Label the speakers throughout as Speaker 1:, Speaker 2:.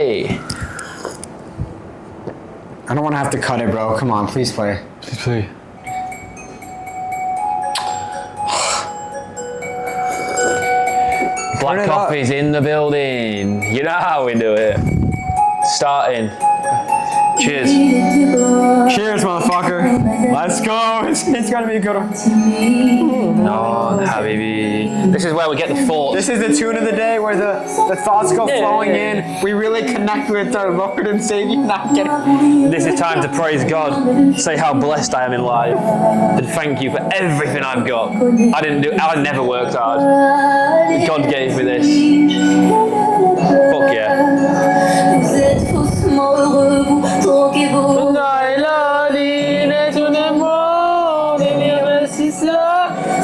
Speaker 1: Hey.
Speaker 2: I don't want to have to cut it, bro. Come on, please play.
Speaker 1: Please play. Black coffee's in the building. You know how we do it. Starting. Cheers.
Speaker 2: Cheers, motherfucker. Let's go. It's gonna be a good one.
Speaker 1: No, Habibi. This is where we get the thoughts.
Speaker 2: This is the tune of the day where the thoughts go flowing in. We really connect with our Lord and Savior. Not getting.
Speaker 1: This is time to praise God. Say how blessed I am in life. And thank you for everything I've got. I never worked hard. God gave me this. Fuck yeah.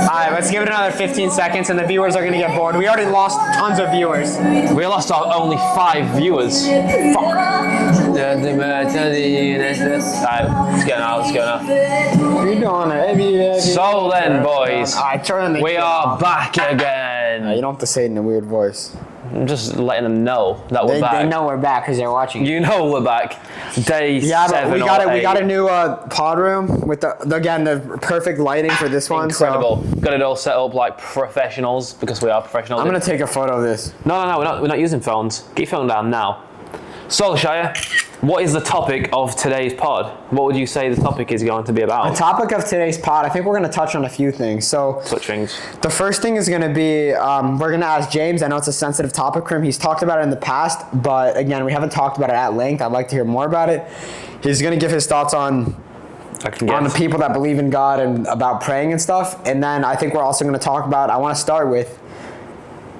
Speaker 2: Alright, let's give it another 15 seconds and the viewers are gonna get bored. We already lost tons of viewers.
Speaker 1: We lost only 5 viewers. Fuck. Alright, let's go now.
Speaker 2: You're doing it.
Speaker 1: So then, boys,
Speaker 2: Alright, turn the
Speaker 1: we are back again.
Speaker 2: You don't have to say it in a weird voice.
Speaker 1: I'm just letting them know that we're back.
Speaker 2: They know we're back because they're watching.
Speaker 1: You know we're back. Day 7
Speaker 2: we
Speaker 1: or
Speaker 2: got
Speaker 1: 8.
Speaker 2: We got a new pod room with the perfect lighting for this one.
Speaker 1: Incredible.
Speaker 2: So.
Speaker 1: Got it all set up like professionals because we are professionals.
Speaker 2: I'm gonna take a photo of this.
Speaker 1: No, we're not using phones. Get your phone down now. So, Shire, what is the topic of today's pod? What would you say the topic is going to be about?
Speaker 2: The topic of today's pod, I think we're going to touch on a few things. So, the first thing is going to be, we're going to ask James. I know it's a sensitive topic for him. He's talked about it in the past, but again, we haven't talked about it at length. I'd like to hear more about it. He's going to give his thoughts on the people that believe in God and about praying and stuff. And then I think we're also going to talk about, I want to start with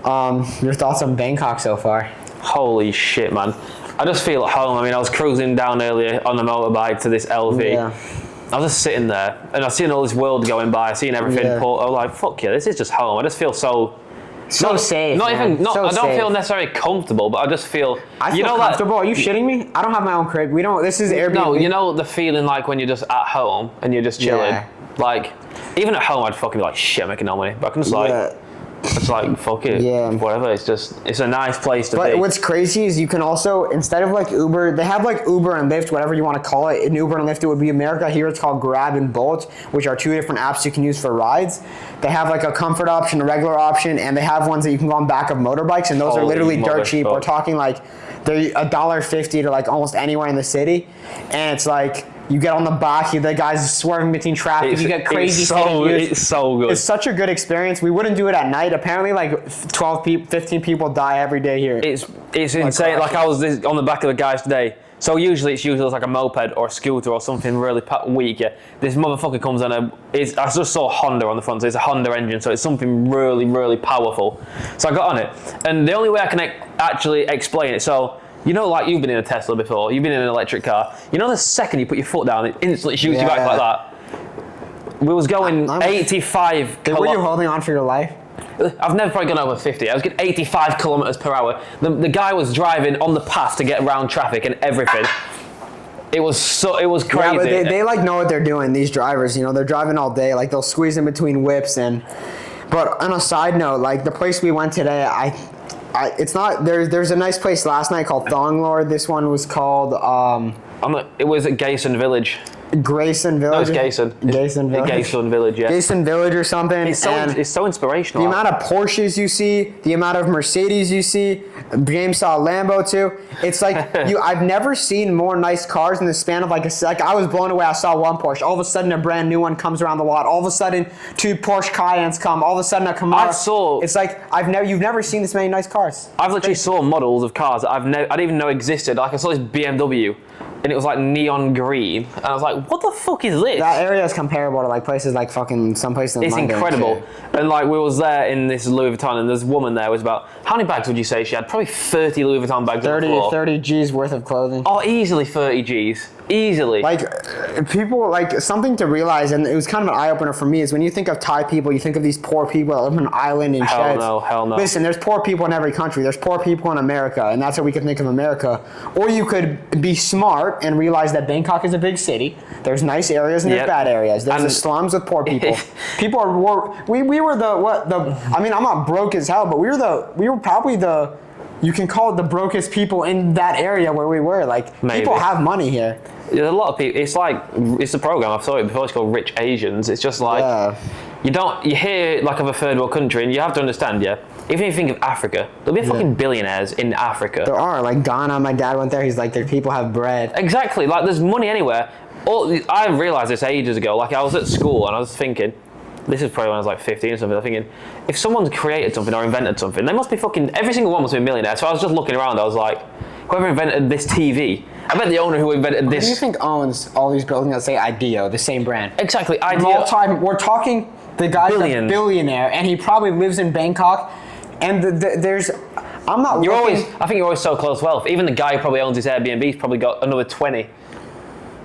Speaker 2: your thoughts on Bangkok so far.
Speaker 1: Holy shit, man. I just feel at home. I mean, I was cruising down earlier on the motorbike to this LV.
Speaker 2: Yeah.
Speaker 1: I was just sitting there, and I've seen all this world going by. I've seen everything. I was like, fuck yeah, this is just home. I just feel so
Speaker 2: safe.
Speaker 1: I don't feel necessarily comfortable, but I just feel.
Speaker 2: I feel comfortable. Are you shitting me? I don't have my own crib. We don't. This is Airbnb.
Speaker 1: No, you know the feeling like when you're just at home and you're just chilling.
Speaker 2: Yeah.
Speaker 1: Like, even at home, I'd fucking be like, shit, I'm making no money. But I can just it's like, fuck it, whatever. It's a nice place to be.
Speaker 2: But what's crazy is you can also, instead of like Uber, they have like Uber and Lyft, whatever you want to call it. In Uber and Lyft, it would be America. Here it's called Grab and Bolt, which are 2 different apps you can use for rides. They have like a comfort option, a regular option, and they have ones that you can go on back of motorbikes, and those are literally dirt cheap. We're talking like they're $1.50 to like almost anywhere in the city, and it's like, you get on the back, the guys swerving between traffic, you get crazy views.
Speaker 1: It's so good.
Speaker 2: It's such a good experience. We wouldn't do it at night. Apparently, like 15 people die every day here.
Speaker 1: It's insane. Like I was on the back of the guys today. So usually it's like a moped or a scooter or something really weak. Yeah. This motherfucker comes on I just saw Honda on the front, so it's a Honda engine, so it's something really, really powerful. So I got on it, and the only way I can actually explain it, so. You know, like you've been in a Tesla before, you've been in an electric car. You know, the second you put your foot down, it instantly shoots you back like that. We was going 85
Speaker 2: kilometers. Were you holding on for your life?
Speaker 1: I've never probably gone over 50. I was getting 85 kilometers per hour. The guy was driving on the path to get around traffic and everything. It was crazy.
Speaker 2: Yeah, but they like know what they're doing. These drivers, you know, they're driving all day. Like they'll squeeze in between whips But on a side note, like the place we went today, it's not there's a nice place last night called Thong Lord. This one was called
Speaker 1: it was at Gayson Village.
Speaker 2: Grayson Village.
Speaker 1: No, it's Gayson.
Speaker 2: Gayson Village.
Speaker 1: Gayson Village, yeah.
Speaker 2: Gayson Village or something.
Speaker 1: It's so inspirational.
Speaker 2: The amount of Porsches you see, the amount of Mercedes you see. James saw a Lambo too. It's like I've never seen more nice cars in the span of like a sec. I was blown away. I saw one Porsche. All of a sudden, a brand new one comes around the lot. All of a sudden, 2 Porsche Cayennes come. All of a sudden, a Camaro. It's like you've never seen this many nice cars.
Speaker 1: I've literally saw models of cars that I didn't even know existed. Like I saw this BMW. And it was like neon green, and I was like, "What the fuck is this?"
Speaker 2: That area is comparable to like places like fucking some places in London.
Speaker 1: It's incredible. And like we was there in this Louis Vuitton, and this woman there was about how many bags would you say she had? Probably 30 Louis Vuitton bags.
Speaker 2: 30 G's worth of clothing.
Speaker 1: Oh, easily 30 G's. Easily.
Speaker 2: Like, people, like, something to realize, and it was kind of an eye-opener for me, is when you think of Thai people, you think of these poor people that live on an island in sheds.
Speaker 1: Hell no.
Speaker 2: Listen, there's poor people in every country. There's poor people in America, and that's how we can think of America. Or you could be smart and realize that Bangkok is a big city. There's nice areas and there's bad areas. There's the slums with poor people. People are, we were I'm not broke as hell, but we were probably the you can call it the brokest people in that area where we were. Like,
Speaker 1: Maybe.
Speaker 2: people have money here.
Speaker 1: There's a lot of people. It's a program. I've thought it before. It's called Rich Asians. It's just like you hear like of a third world country, and you have to understand, yeah. Even if you think of Africa, there'll be fucking billionaires in Africa.
Speaker 2: There are, like Ghana. My dad went there. He's like, their people have bread.
Speaker 1: Exactly. Like there's money anywhere. I realized this ages ago. Like I was at school and I was thinking, this is probably when I was like 15 or something. I was thinking, if someone's created something or invented something, they must be fucking, every single one must be a millionaire. So I was just looking around. I was like, whoever invented this TV, I bet the owner who invented this.
Speaker 2: Who do you think owns all these buildings that say IDEO, the same brand?
Speaker 1: Exactly. IDEO.
Speaker 2: We're talking the guy's a billionaire, and he probably lives in Bangkok. And there's, I'm not.
Speaker 1: I think you're always so close to wealth. Even the guy who probably owns his Airbnb's probably got another 20.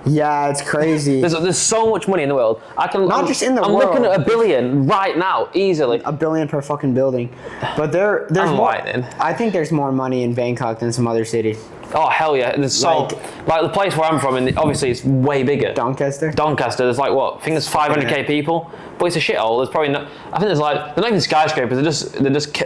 Speaker 2: Yeah, it's crazy.
Speaker 1: There's so much money in the world. I'm
Speaker 2: just in the
Speaker 1: world. I'm looking at $1 billion right now, easily.
Speaker 2: $1 billion per fucking building. But there's more. I think there's more money in Bangkok than some other cities.
Speaker 1: Oh hell yeah! There's so like the place where I'm from, and obviously it's way bigger.
Speaker 2: Doncaster.
Speaker 1: There's like what? I think there's 500k people, but it's a shithole. There's probably not. I think there's like they're not even skyscrapers. They're just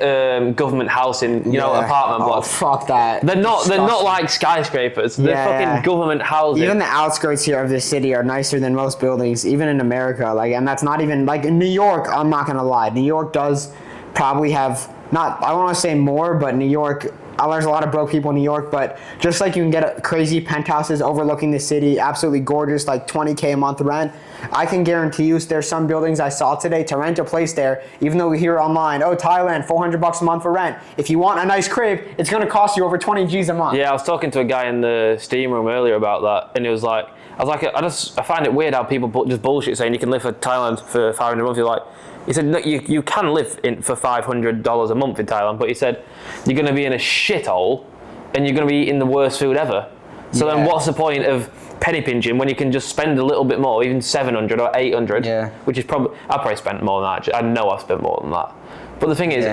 Speaker 1: government housing, apartment blocks.
Speaker 2: Oh fuck that.
Speaker 1: They're not like skyscrapers. They're fucking government housing.
Speaker 2: Even the outskirts here of this city are nicer than most buildings, even in America. Like, and that's not even like in New York. I'm not gonna lie. New York does probably have not. I don't want to say more, but New York. There's a lot of broke people in New York, but just like you can get crazy penthouses overlooking the city, absolutely gorgeous, like $20K a month rent. I can guarantee you there's some buildings I saw today to rent a place there, even though we hear online, oh, Thailand, $400 a month for rent. If you want a nice crib, it's going to cost you over 20 G's a month.
Speaker 1: Yeah, I was talking to a guy in the steam room earlier about that, and it was like, I find it weird how people just bullshit saying you can live for Thailand for 500 a month. You're like, he said, no, you can live for $500 a month in Thailand, but he said, you're going to be in a shithole and you're going to be eating the worst food ever. So then what's the point of penny pinching when you can just spend a little bit more, even 700 or 800, which is probably, I probably spent more than that. I know I've spent more than that. But the thing is,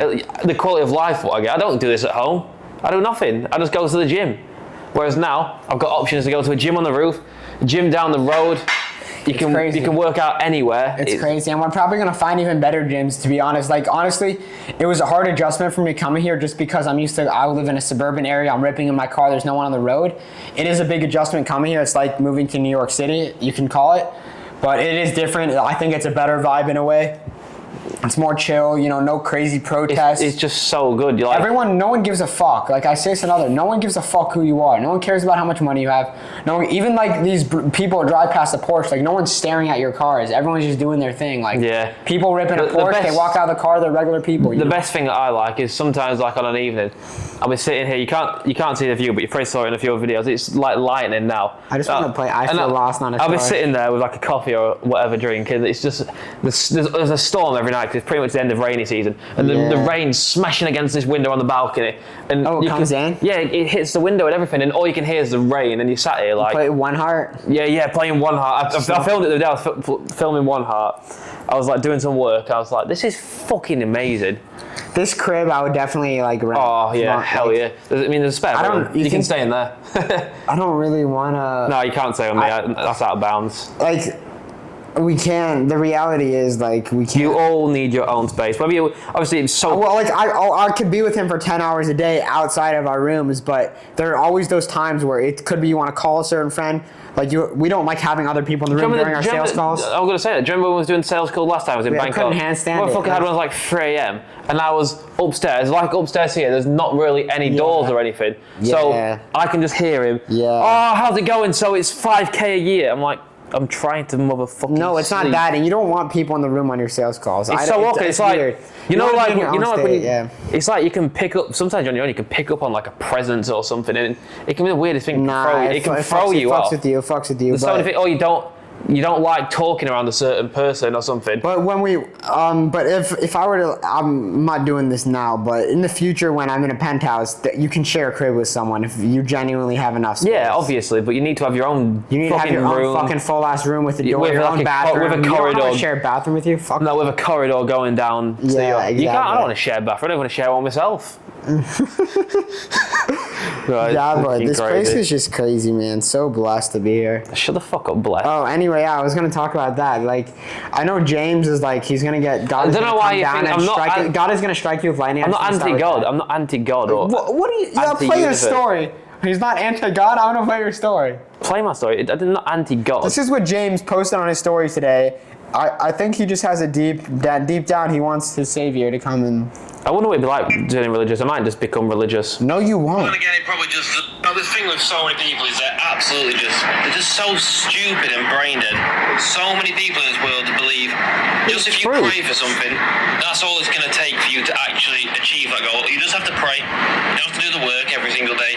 Speaker 1: the quality of life what I get, I don't do this at home. I do nothing. I just go to the gym. Whereas now, I've got options to go to a gym on the roof, a gym down the road. You can work out anywhere.
Speaker 2: It's crazy, and we're probably gonna find even better gyms, to be honest. Like honestly, it was a hard adjustment for me coming here just because I live in a suburban area. I'm ripping in my car. There's no one on the road. It is a big adjustment coming here. It's like moving to New York City, you can call it, but it is different. I think it's a better vibe in a way. It's more chill, no crazy protests.
Speaker 1: It's just so good. You're like,
Speaker 2: no one gives a fuck. Like I say this another, no one gives a fuck who you are. No one cares about how much money you have. Even like these people who drive past the Porsche, like no one's staring at your cars. Everyone's just doing their thing. Like people ripping a Porsche, they walk out of the car, they're regular people.
Speaker 1: The best thing that I like is sometimes like on an evening, I'll be sitting here, you can't see the view, but you probably saw it in a few videos. It's like lightning now.
Speaker 2: I just want to play I Feel Lost on a
Speaker 1: I'll be sitting there with like a coffee or whatever drink, and it's just, there's a storm every night because it's pretty much the end of rainy season, and the rain's smashing against this window on the balcony, and
Speaker 2: it comes in?
Speaker 1: Yeah, it hits the window and everything, and all you can hear is the rain, and you sat here like
Speaker 2: play One Heart.
Speaker 1: Yeah, playing One Heart. I filmed it the other day. I was filming One Heart. I was like doing some work. I was like, this is fucking amazing.
Speaker 2: This crib, I would definitely like rent.
Speaker 1: Oh yeah, hell yeah. There's a spare room. You can stay in there.
Speaker 2: I don't really wanna.
Speaker 1: No, you can't stay on me. That's out of bounds.
Speaker 2: Like. We can. The reality is, like, we can't.
Speaker 1: You all need your own space. Maybe obviously it's so.
Speaker 2: Well, like I could be with him for 10 hours a day outside of our rooms, but there are always those times where it could be you want to call a certain friend. Like we don't like having other people in the room during our sales calls.
Speaker 1: I was gonna say that. Do you remember when we was doing sales call last time? I was in Bangkok.
Speaker 2: Couldn't handstand it.
Speaker 1: Fucking had one like 3 a.m. and I was upstairs. Like upstairs here, there's not really any doors or anything, so I can just hear him.
Speaker 2: Yeah.
Speaker 1: Oh, how's it going? So it's 5K a year. I'm like, I'm trying to motherfucking.
Speaker 2: No, it's not that, and you don't want people in the room on your sales calls.
Speaker 1: It's so awkward. It's like
Speaker 2: weird.
Speaker 1: It's like you can pick up. Sometimes on your own, you can pick up on like a presence or something, and it can be the weirdest thing. It can throw you off.
Speaker 2: It fucks with you.
Speaker 1: So if you don't like talking around a certain person or something.
Speaker 2: But when but if I were to, I'm not doing this now, but in the future when I'm in a penthouse, you can share a crib with someone if you genuinely have enough space.
Speaker 1: Yeah, obviously, but you need to have your own.
Speaker 2: You need to have your own fucking full ass room with a door, your own bathroom.
Speaker 1: With a corridor.
Speaker 2: You don't want to share a bathroom with you. Fuck.
Speaker 1: No, with a corridor going down.
Speaker 2: Yeah, exactly.
Speaker 1: I don't want to share a bathroom. I don't want to share one myself. Right,
Speaker 2: Yeah, but
Speaker 1: fucking
Speaker 2: this place
Speaker 1: crazy.
Speaker 2: is just crazy, man. So blessed to be here.
Speaker 1: Shut the fuck up, Blair.
Speaker 2: Oh, anyway, yeah, I was gonna talk about that. Like, I know James is like he's gonna get. God is
Speaker 1: don't
Speaker 2: gonna
Speaker 1: know why
Speaker 2: come
Speaker 1: you
Speaker 2: down
Speaker 1: think-
Speaker 2: and
Speaker 1: I'm not
Speaker 2: strike.
Speaker 1: an-
Speaker 2: God is gonna strike you with lightning.
Speaker 1: I'm not
Speaker 2: just gonna start with
Speaker 1: anti-God.
Speaker 2: that.
Speaker 1: I'm not anti-God. Or
Speaker 2: What are you? Yeah, play your
Speaker 1: Anti-universe.
Speaker 2: story. He's not anti-God. I want to play your story.
Speaker 1: play my story. I'm not anti-God.
Speaker 2: This is what James posted on his story today. I think he just has a deep down he wants his savior to come and.
Speaker 1: I wonder what it'd be like doing religious. I might just become religious.
Speaker 2: No, you
Speaker 3: And
Speaker 2: won't.
Speaker 3: again, it probably just the thing with so many people is they're just so stupid and brain dead. So many people in this world believe just if you
Speaker 1: True.
Speaker 3: pray for something, that's all it's going to take for you to actually achieve that goal. You just have to pray. You don't have to do the work every single day.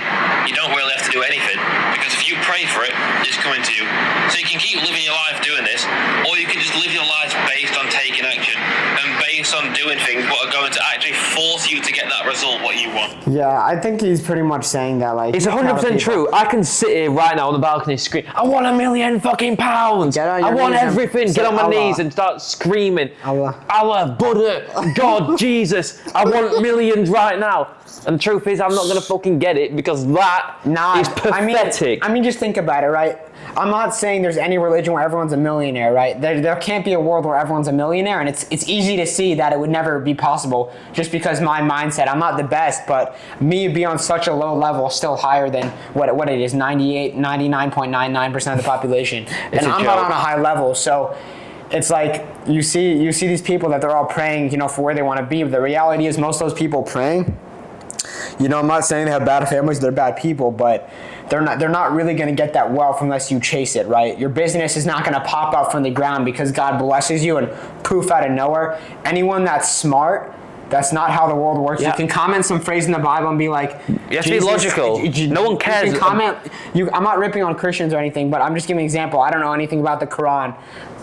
Speaker 3: You don't really have to do anything because if you pray for it, it's coming to you. So you can keep living your life doing this, or you can just live your life based on taking action and based on doing things what are going to actually force you to get that result what you want.
Speaker 2: Yeah, I think he's pretty much saying that like.
Speaker 1: It's
Speaker 2: you tell
Speaker 1: 100%
Speaker 2: people-
Speaker 1: true. I can sit here right now on the balcony scream, I want £1 million fucking pounds.
Speaker 2: Get on
Speaker 1: I
Speaker 2: your
Speaker 1: want
Speaker 2: knees and
Speaker 1: everything.
Speaker 2: say
Speaker 1: Get on my
Speaker 2: Allah.
Speaker 1: knees and start screaming.
Speaker 2: Allah.
Speaker 1: Buddha, God, Jesus. I want millions right now. And the truth is, I'm not going to fucking get it because that is pathetic.
Speaker 2: I mean, just think about it, right? I'm not saying there's any religion where everyone's a millionaire, right? There can't be a world where everyone's a millionaire, and it's easy to see that it would never be possible just because my mindset, I'm not the best, but me be on such a low level, still higher than what it is, 99.99% of the population. And
Speaker 1: a
Speaker 2: I'm not
Speaker 1: joke.
Speaker 2: on a high level, so it's like you see these people that they're all praying, for where they want to be, but the reality is most of those people praying, I'm not saying they have bad families, they're bad people, but they're not really going to get that wealth unless you chase it, right? Your business is not going to pop up from the ground because God blesses you and poof out of nowhere. Anyone that's smart, that's not how the world works.
Speaker 1: Yeah.
Speaker 2: You can comment some phrase in the Bible and be like,
Speaker 1: You have to be logical. No one cares.
Speaker 2: You can comment. I'm not ripping on Christians or anything, but I'm just giving an example. I don't know anything about the Quran.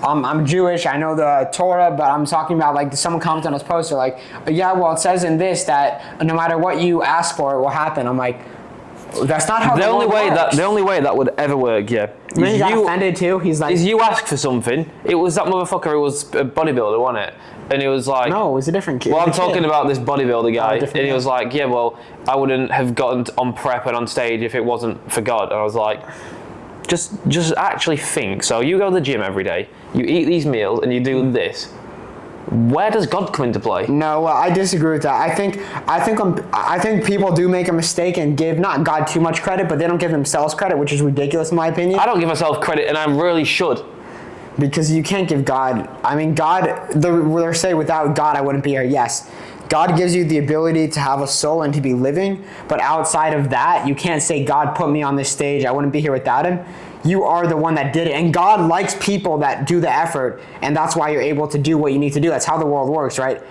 Speaker 2: I'm Jewish. I know the Torah, but I'm talking about like someone commented on this poster like, yeah, well, it says in this that no matter what you ask for, it will happen. I'm like, that's not how
Speaker 1: the only way
Speaker 2: works.
Speaker 1: that would ever work, yeah.
Speaker 2: And then he
Speaker 1: is
Speaker 2: got
Speaker 1: you-
Speaker 2: offended too. He's like,
Speaker 1: is you ask for something. It was that motherfucker who was a bodybuilder, wasn't it? And he was like,
Speaker 2: no, it was a different kid.
Speaker 1: well, I'm
Speaker 2: It was a
Speaker 1: talking
Speaker 2: kid.
Speaker 1: about this bodybuilder guy,
Speaker 2: different
Speaker 1: and he
Speaker 2: guy.
Speaker 1: was like, yeah, well, I wouldn't have gotten on prep and on stage if it wasn't for God. And I was like, just actually think. So you go to the gym every day, you eat these meals, and you do this. Where does God come into play?
Speaker 2: No, well, I disagree with that. I think people do make a mistake and give not God too much credit, but they don't give themselves credit, which is ridiculous in my opinion.
Speaker 1: I don't give myself credit, and I really should.
Speaker 2: Because you can't give God. I mean, God. They say without God, I wouldn't be here. Yes, God gives you the ability to have a soul and to be living, but outside of that, you can't say God put me on this stage. I wouldn't be here without Him. You are the one that did it, and God likes people that do the effort, and that's why you're able to do what you need to do. That's how the world works, right?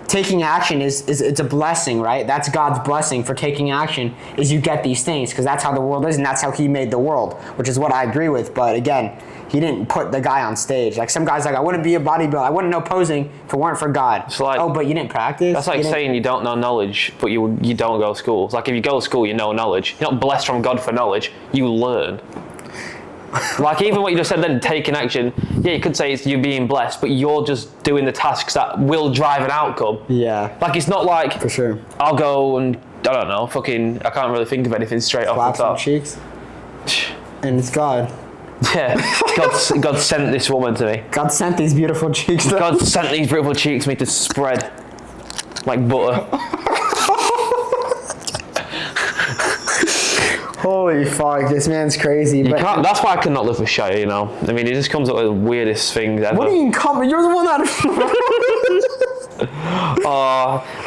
Speaker 2: Taking action is it's a blessing, right? That's God's blessing for taking action is you get these things because that's how the world is and that's how He made the world, which is what I agree with. But again, He didn't put the guy on stage. Like some guys, like I wouldn't be a bodybuilder, I wouldn't know posing if it weren't for God.
Speaker 1: It's like-
Speaker 2: oh, but you didn't practice.
Speaker 1: That's like
Speaker 2: You didn't-
Speaker 1: saying you don't know knowledge, but you don't go to school. It's like if you go to school, you know knowledge. You're not blessed from God for knowledge. You learn. Like even what you just said then, taking action. Yeah, you could say it's you being blessed, but you're just doing the tasks that will drive an outcome.
Speaker 2: Yeah,
Speaker 1: Like it's not like
Speaker 2: for sure.
Speaker 1: I'll go and I don't know, fucking. I can't really think of anything straight
Speaker 2: Clap
Speaker 1: off the
Speaker 2: some
Speaker 1: top.
Speaker 2: cheeks, and it's God.
Speaker 1: Yeah, God sent this woman to me.
Speaker 2: God sent these beautiful cheeks.
Speaker 1: God sent these beautiful cheeks to me to spread like butter.
Speaker 2: Holy fuck, this man's crazy.
Speaker 1: You
Speaker 2: But
Speaker 1: can't, that's why I cannot live with Shia, you know. I mean, he just comes up with the weirdest things ever.
Speaker 2: what do you mean come? You're the one that.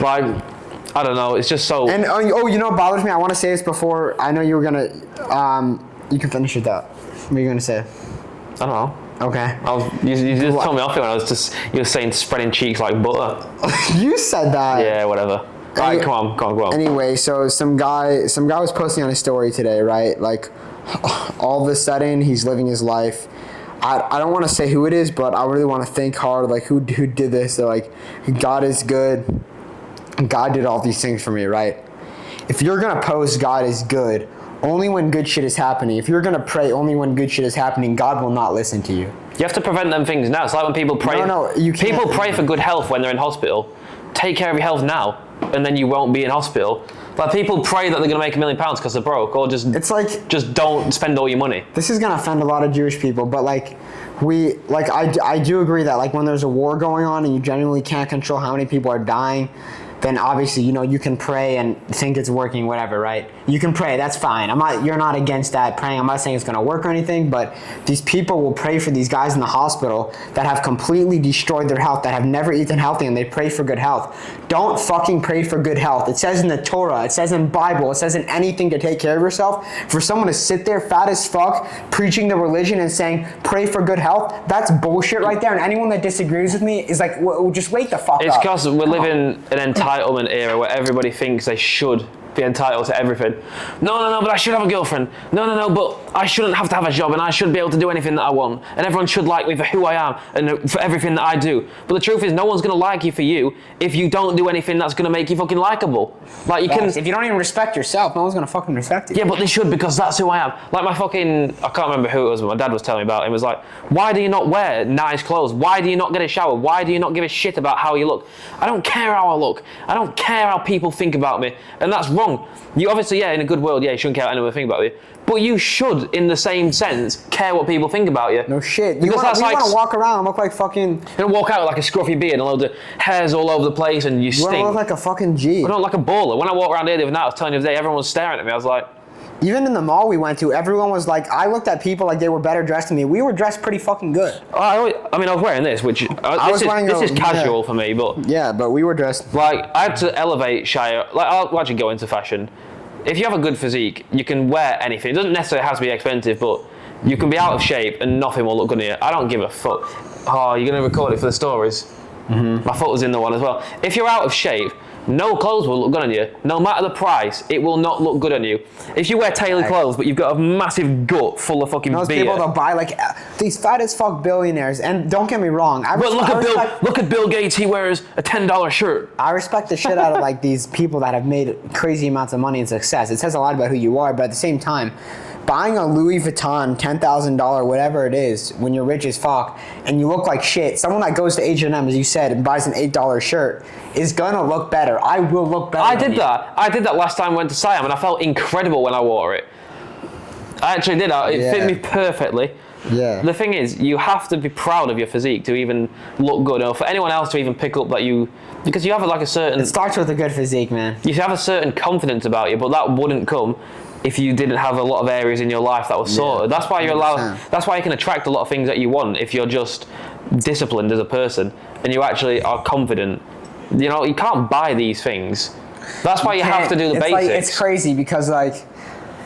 Speaker 1: Like, I don't know. It's just so.
Speaker 2: And you know what bothers me? I want to say this before. I know you were gonna. You can finish it out. What are you gonna say?
Speaker 1: I don't know.
Speaker 2: Okay.
Speaker 1: You just told me off it when you were saying spreading cheeks like butter.
Speaker 2: You said that.
Speaker 1: Yeah, whatever. Alright, come on.
Speaker 2: Anyway, so some guy was posting on his story today, right? Like, all of a sudden he's living his life. I don't want to say who it is, but I really want to think hard, like who did this. They're like, God is good. God did all these things for me, right? If you're gonna post God is good only when good shit is happening, if you're gonna pray only when good shit is happening, God will not listen to you.
Speaker 1: You have to prevent them things now. It's like when people pray.
Speaker 2: No, you can't.
Speaker 1: People pray for good health when they're in hospital. Take care of your health now, and then you won't be in hospital. Like people pray that they're gonna make £1 million because they're broke, or
Speaker 2: It's like,
Speaker 1: just don't spend all your money.
Speaker 2: this is gonna offend a lot of Jewish people, but like I do agree that like when there's a war going on and you genuinely can't control how many people are dying, then obviously, you know, you can pray and think it's working, whatever, right? You can pray, that's fine. You're not against that praying. I'm not saying it's gonna work or anything, but these people will pray for these guys in the hospital that have completely destroyed their health, that have never eaten healthy, and they pray for good health. Don't fucking pray for good health. It says in the Torah, it says in Bible, it says in anything to take care of yourself. For someone to sit there fat as fuck, preaching the religion and saying, pray for good health, that's bullshit right there. And anyone that disagrees with me is like, just wake the fuck
Speaker 1: It's
Speaker 2: up.
Speaker 1: because we're living an entitlement era where everybody thinks they should be entitled to everything. No, but I should have a girlfriend. No, but I shouldn't have to have a job, and I should be able to do anything that I want, and everyone should like me for who I am and for everything that I do. But the truth is, no one's gonna like you for you if you don't do anything that's gonna make you fucking likable. Like you can.
Speaker 2: If you don't even respect yourself, no one's gonna fucking respect you.
Speaker 1: Yeah, but they should, because that's who I am. Like my fucking, I can't remember who it was, but my dad was telling me about it. It was like, why do you not wear nice clothes? Why do you not get a shower? Why do you not give a shit about how you look? I don't care how I look. I don't care how people think about me. And that's wrong. You obviously, yeah, in a good world, yeah, you shouldn't care what anyone think about you. But you should, in the same sense, care what people think about you.
Speaker 2: No shit. You
Speaker 1: Because
Speaker 2: want
Speaker 1: that's like,
Speaker 2: to walk around and look like fucking...
Speaker 1: you don't walk out with like a scruffy beard and a load of hairs all over the place and you
Speaker 2: You want to
Speaker 1: stink.
Speaker 2: look like a fucking G.
Speaker 1: I don't like a baller. When I walked around here the other night, I was telling you the other day, everyone was staring at me. I was like,
Speaker 2: Even in the mall we went to, everyone was like, I looked at people like they were better dressed than me. We were dressed pretty fucking good.
Speaker 1: I was wearing this, which this is casual for me, but
Speaker 2: Yeah, but we were dressed.
Speaker 1: like I had to elevate Shire. Like I'll actually go into fashion. If you have a good physique, you can wear anything. It doesn't necessarily have to be expensive, but you can be out of shape and nothing will look good on you. I don't give a fuck. Oh, you're gonna record it for the stories? Mm-hmm. My foot was in the one as well. If you're out of shape, no clothes will look good on you. No matter the price, it will not look good on you. If you wear tailored clothes, but you've got a massive gut full of fucking
Speaker 2: Those
Speaker 1: beer.
Speaker 2: people that buy like these fat as fuck billionaires, and don't get me wrong,
Speaker 1: But look at Bill Gates. He wears a $10 shirt.
Speaker 2: I respect the shit out of like these people that have made crazy amounts of money and success. It says a lot about who you are, but at the same time, buying a Louis Vuitton $10,000 whatever it is when you're rich as fuck and you look like shit, someone that goes to H&M, as you said, and buys an $8 shirt is gonna look better. I will look better.
Speaker 1: I did that last time I went to Siam, and I felt incredible when I wore it. I actually did. It fit me perfectly.
Speaker 2: Yeah.
Speaker 1: The thing is, you have to be proud of your physique to even look good, or for anyone else to even pick up that you, because you have like a certain.
Speaker 2: It starts with a good physique, man.
Speaker 1: You have a certain confidence about you, but that wouldn't come if you didn't have a lot of areas in your life that were sorted. That's why you're allowed.
Speaker 2: 100%.
Speaker 1: That's why you can attract a lot of things that you want if you're just disciplined as a person and you actually are confident. You know, you can't buy these things. That's why you have to do the basics.
Speaker 2: Like, it's crazy because like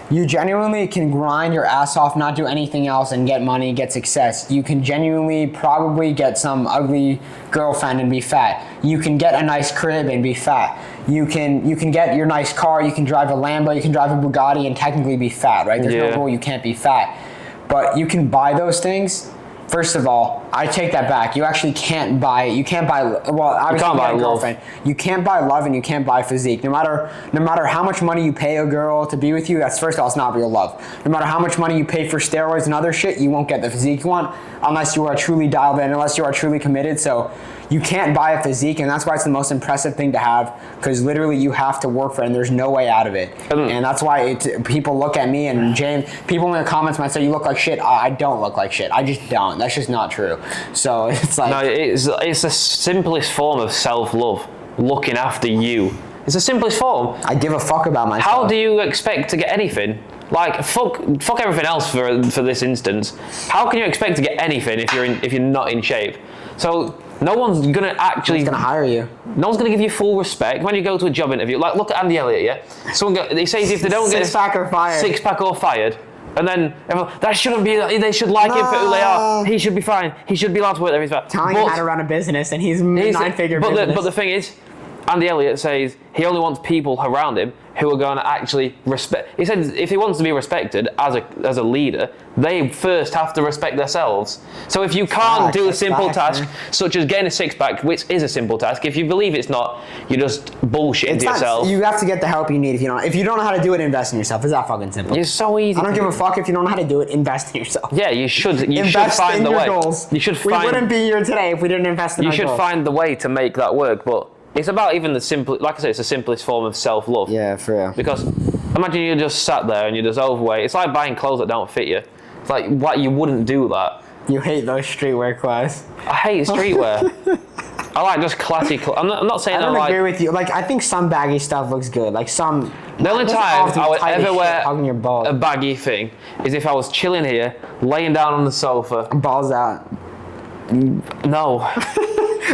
Speaker 2: you genuinely can grind your ass off, not do anything else, and get money, get success. You can genuinely probably get some ugly girlfriend and be fat. You can get a nice crib and be fat. You can get your nice car. You can drive a Lambo. You can drive a Bugatti and technically be fat, right? There's no rule you can't be fat, but you can buy those things. First of all, I take that back. You actually can't buy. You can't buy. Well, obviously, you can't buy a girlfriend. You can't buy love, and you can't buy physique. No matter how much money you pay a girl to be with you, that's first of all, it's not real love. No matter how much money you pay for steroids and other shit, you won't get the physique you want unless you are truly dialed in, unless you are truly committed. So you can't buy a physique, and that's why it's the most impressive thing to have, because literally you have to work for it, and there's no way out of it. And that's why people look at me, and James, people in the comments might say, you look like shit. I don't look like shit. I just don't. That's just not true. So it's like...
Speaker 1: No, it's the simplest form of self-love, looking after you. It's the simplest form.
Speaker 2: I give a fuck about myself.
Speaker 1: How do you expect to get anything? Like, fuck everything else for this instance. How can you expect to get anything if you're not in shape? So no one's gonna actually.
Speaker 2: Who's gonna hire you?
Speaker 1: No one's gonna give you full respect when you go to a job interview. Like, look at Andy Elliott. Yeah, they say if they don't get
Speaker 2: six-pack or fired.
Speaker 1: Six-pack or fired. And then everyone, that shouldn't be. They should like him for who they are. He should be fine. He should be allowed to work there. He's fine.
Speaker 2: Telling him how to run a business, and he's nine-figure business.
Speaker 1: But the thing is, Andy Elliott says he only wants people around him who are going to actually respect. He said if he wants to be respected as a leader, they first have to respect themselves. So if you can't do a simple task, such as getting a six-pack, which is a simple task, if you believe it's not, you're just bullshitting to yourself.
Speaker 2: You have to get the help you need if you don't. If you don't know how to do it, invest in yourself. It's that fucking simple.
Speaker 1: It's so easy.
Speaker 2: I don't give a fuck if you don't know how to do it. Invest in yourself.
Speaker 1: Yeah, you should. You should
Speaker 2: invest
Speaker 1: find
Speaker 2: in
Speaker 1: the
Speaker 2: your
Speaker 1: way.
Speaker 2: goals.
Speaker 1: You should
Speaker 2: we
Speaker 1: find.
Speaker 2: wouldn't be here today if we didn't invest in our goals.
Speaker 1: You should find the way to make that work, but it's about even the simple. Like I said, it's the simplest form of self-love.
Speaker 2: Yeah, for real.
Speaker 1: Because imagine you just sat there and you're just overweight. It's like buying clothes that don't fit you. It's like what you wouldn't do that.
Speaker 2: You hate those streetwear clothes.
Speaker 1: I hate streetwear. I like just classy clothes. I'm not saying
Speaker 2: I don't
Speaker 1: like.
Speaker 2: agree with you. Like, I think some baggy stuff looks good. Like some.
Speaker 1: The only
Speaker 2: doesn't
Speaker 1: time
Speaker 2: often
Speaker 1: I would
Speaker 2: tight as
Speaker 1: ever
Speaker 2: shit,
Speaker 1: wear
Speaker 2: hugging your balls.
Speaker 1: a baggy thing is if I was chilling here, laying down on the sofa.
Speaker 2: Balls out.
Speaker 1: No.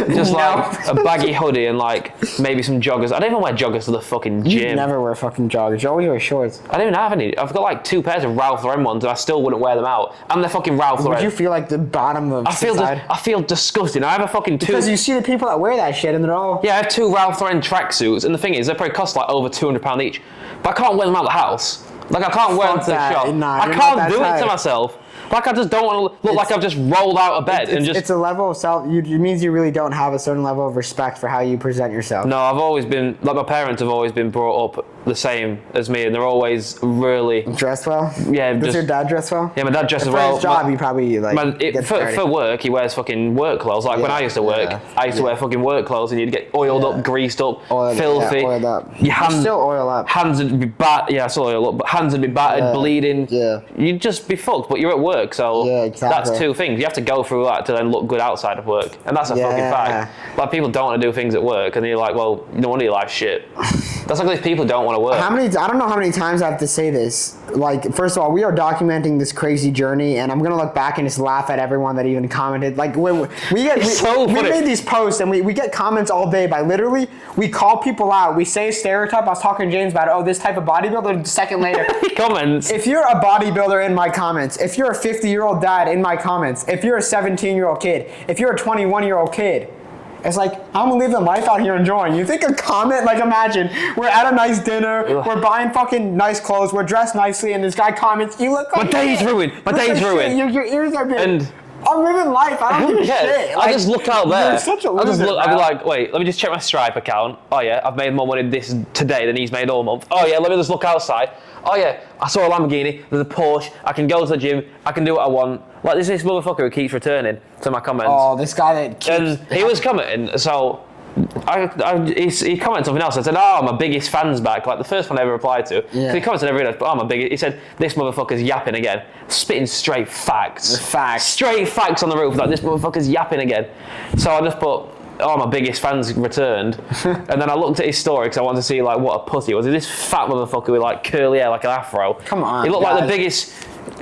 Speaker 1: Just
Speaker 2: No.
Speaker 1: like a baggy hoodie and like maybe some joggers. I don't even wear joggers to the fucking
Speaker 2: You
Speaker 1: gym.
Speaker 2: never wear fucking joggers. You always wear shorts.
Speaker 1: I don't even have any. I've got like 2 pairs of Ralph Lauren ones and I still wouldn't wear them out. I'm the fucking Ralph
Speaker 2: Would
Speaker 1: Lauren.
Speaker 2: you feel like the bottom of society?
Speaker 1: I feel disgusting. I have a fucking 2.
Speaker 2: Because you see the people that wear that shit and they're all.
Speaker 1: Yeah, I have 2 Ralph Lauren tracksuits, and the thing is, they probably cost like over £200 each. But I can't wear them out of the house. Like I can't wear them to the
Speaker 2: that.
Speaker 1: shop.
Speaker 2: Nah,
Speaker 1: I
Speaker 2: you're
Speaker 1: can't
Speaker 2: not that
Speaker 1: do it
Speaker 2: type.
Speaker 1: to myself. Like I just don't want to look like I've just rolled out of bed and just.
Speaker 2: It's a level of self. It means you really don't have a certain level of respect for how you present yourself.
Speaker 1: No, I've always been like my parents have always been brought up the same as me, and they're always really
Speaker 2: Dress well.
Speaker 1: yeah.
Speaker 2: Does
Speaker 1: Just,
Speaker 2: your dad dress well?
Speaker 1: yeah, my dad dresses
Speaker 2: For
Speaker 1: well.
Speaker 2: his job, he probably like. gets dirty.
Speaker 1: For work, he wears fucking work clothes. Like when
Speaker 2: Yeah,
Speaker 1: I used to work,
Speaker 2: yeah,
Speaker 1: I used to wear fucking work clothes, and you'd get oiled
Speaker 2: Yeah.
Speaker 1: up, greased up,
Speaker 2: Oiled-
Speaker 1: filthy.
Speaker 2: yeah, oiled up.
Speaker 1: Your hands
Speaker 2: Still oil up.
Speaker 1: Hands would be yeah, still oil up, but hands would be battered,
Speaker 2: Yeah,
Speaker 1: bleeding.
Speaker 2: yeah.
Speaker 1: You'd just be fucked. But you're at work, so
Speaker 2: Yeah, exactly.
Speaker 1: that's 2 things. You have to go through that to then look good outside of work, and that's a fucking
Speaker 2: Yeah.
Speaker 1: fact. Like people don't want to do things at work, and you're like, well, no wonder your life's shit. That's like these people don't want to work.
Speaker 2: I don't know how many times I have to say this. Like, first of all, we are documenting this crazy journey, and I'm gonna look back and just laugh at everyone that even commented. Like, we
Speaker 1: so funny.
Speaker 2: made these posts, and we get comments all day by literally we call people out. We say a stereotype. I was talking to James about it. Oh, this type of bodybuilder. A second later,
Speaker 1: Comments.
Speaker 2: if you're a bodybuilder in my comments, if you're a 50-year-old dad in my comments, if you're a 17-year-old kid, if you're a 21-year-old kid. It's like, I'm living life out here enjoying. You think a comment, like imagine, we're at a nice dinner, we're buying fucking nice clothes, we're dressed nicely, and this guy comments, you look like
Speaker 1: My day's
Speaker 2: shit.
Speaker 1: ruined. My
Speaker 2: Look
Speaker 1: day's
Speaker 2: like shit.
Speaker 1: ruined.
Speaker 2: Your ears are big.
Speaker 1: And-
Speaker 2: I'm living life. I don't give a
Speaker 1: Yeah,
Speaker 2: shit.
Speaker 1: I just look out there.
Speaker 2: You're such a
Speaker 1: I'll just
Speaker 2: loser,
Speaker 1: look. I'll be
Speaker 2: bro.
Speaker 1: like, wait, let me just check my Stripe account. Oh yeah, I've made more money this today than he's made all month. Oh yeah, let me just look outside. Oh yeah, I saw a Lamborghini. There's a Porsche. I can go to the gym. I can do what I want. Like this motherfucker who keeps returning to my comments.
Speaker 2: Oh, this guy that keeps...
Speaker 1: And he was commenting, so he commented something else. I said, "Oh, my biggest fan's back." Like the first one I ever replied to.
Speaker 2: Yeah.
Speaker 1: So he commented every day, "Oh, my biggest." He said, "This motherfucker's yapping again," spitting straight facts.
Speaker 2: Facts.
Speaker 1: Straight facts on the roof. Like this motherfucker's yapping again. So I just put, "Oh, my biggest fan's returned," and then I looked at his story because I wanted to see like what a pussy he was. This fat motherfucker with like curly hair, like an afro.
Speaker 2: Come on,
Speaker 1: He looked like the
Speaker 2: guys.
Speaker 1: biggest.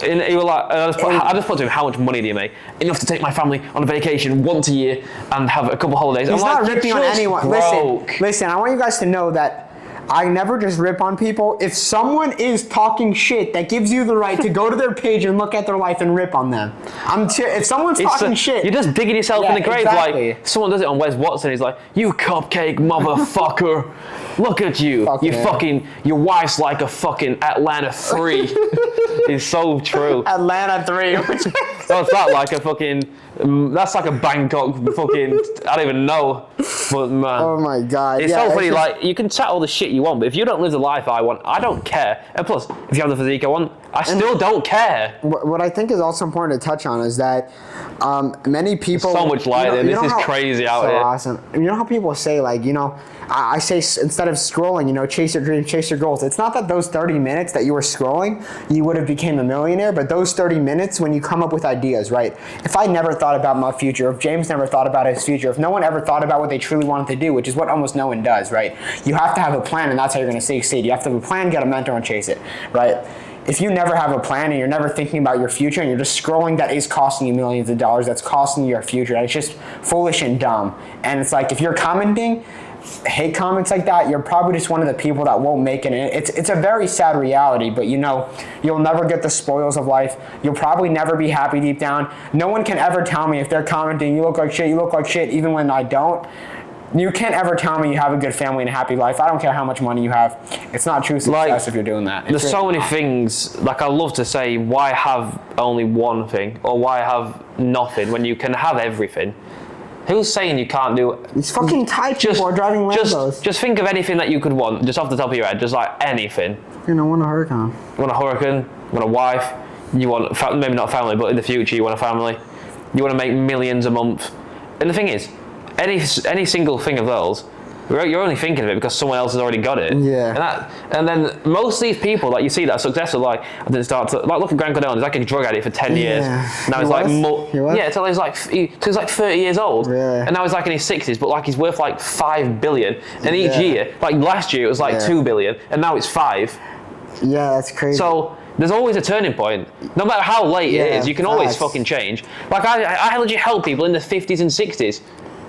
Speaker 1: And he was like, I just put to him, how much money do you make? Enough to take my family on a vacation once a year and have a couple holidays.
Speaker 2: He's
Speaker 1: I'm
Speaker 2: not
Speaker 1: like,
Speaker 2: ripping
Speaker 1: "You're
Speaker 2: on
Speaker 1: just
Speaker 2: anyone.
Speaker 1: broke."
Speaker 2: Listen, I want you guys to know that I never just rip on people. If someone is talking shit, that gives you the right to go to their page and look at their life and rip on them. If someone's talking shit,
Speaker 1: You're just digging yourself in
Speaker 2: Yeah,
Speaker 1: the grave.
Speaker 2: exactly.
Speaker 1: Like someone does it on Wes Watson. He's like, "You cupcake motherfucker, look at you.
Speaker 2: Fuck
Speaker 1: You
Speaker 2: yeah.
Speaker 1: fucking your wife's like a fucking Atlanta 3." It's so true.
Speaker 2: Atlanta 3.
Speaker 1: What's that like a fucking? That's like a Bangkok fucking. I don't even know. But man.
Speaker 2: Oh my god.
Speaker 1: It's
Speaker 2: yeah,
Speaker 1: so funny,
Speaker 2: just-
Speaker 1: like, you can chat all the shit you want, but if you don't live the life I want, I don't care. And plus, if you have the physique I want, I still don't care.
Speaker 2: What I think is also important to touch on is that many people.
Speaker 1: so much light there. This
Speaker 2: know
Speaker 1: is
Speaker 2: how-
Speaker 1: crazy out
Speaker 2: so
Speaker 1: here.
Speaker 2: Awesome. You know how people say, like, I say instead of scrolling, chase your dreams, chase your goals. It's not that those 30 minutes that you were scrolling, you would have became a millionaire, but those 30 minutes when you come up with ideas, right? If I never thought about my future, if James never thought about his future, if no one ever thought about what they truly wanted to do, which is what almost no one does, right? You have to have a plan, and that's how you're going to succeed. You have to have a plan, get a mentor, and chase it, right? If you never have a plan and you're never thinking about your future and you're just scrolling, that is costing you millions of dollars. That's costing you your future. And it's just foolish and dumb. And it's like, if you're commenting hate comments like that, you're probably just one of the people that won't make it. And it's a very sad reality, but you'll never get the spoils of life. You'll probably never be happy deep down. No one can ever tell me if they're commenting, you look like shit, even when I don't. You can't ever tell me you have a good family and a happy life. I don't care how much money you have. It's not true success if you're doing that.
Speaker 1: There's so many things, like I love to say, why have only one thing? Or why have nothing when you can have everything? Who's saying you can't do it?
Speaker 2: These fucking Thai people are driving Lambos.
Speaker 1: Just think of anything that you could want, just off the top of your head, just like anything.
Speaker 2: Want a Huracan.
Speaker 1: You want a Huracan, you want a wife, you want, maybe not family, but in the future you want a family. You want to make millions a month. And the thing is, any single thing of those, You're only thinking of it because someone else has already got it.
Speaker 2: Yeah.
Speaker 1: And then most of these people that you see that are successful, like I didn't start to like look at Grant Cardone. He's like a drug addict for 10 years. Now
Speaker 2: He
Speaker 1: he's like
Speaker 2: was? He was?
Speaker 1: yeah, until he's like 30 years old.
Speaker 2: Really?
Speaker 1: And now he's like in his 60s, but like he's worth like 5 billion. And each
Speaker 2: Yeah.
Speaker 1: year, like last year it was like
Speaker 2: Yeah.
Speaker 1: 2 billion, and now it's 5.
Speaker 2: Yeah, that's crazy.
Speaker 1: So there's always a turning point. No matter how late it
Speaker 2: Yeah,
Speaker 1: is, you can always
Speaker 2: facts.
Speaker 1: fucking change. Like I legit help people in the 50s and 60s.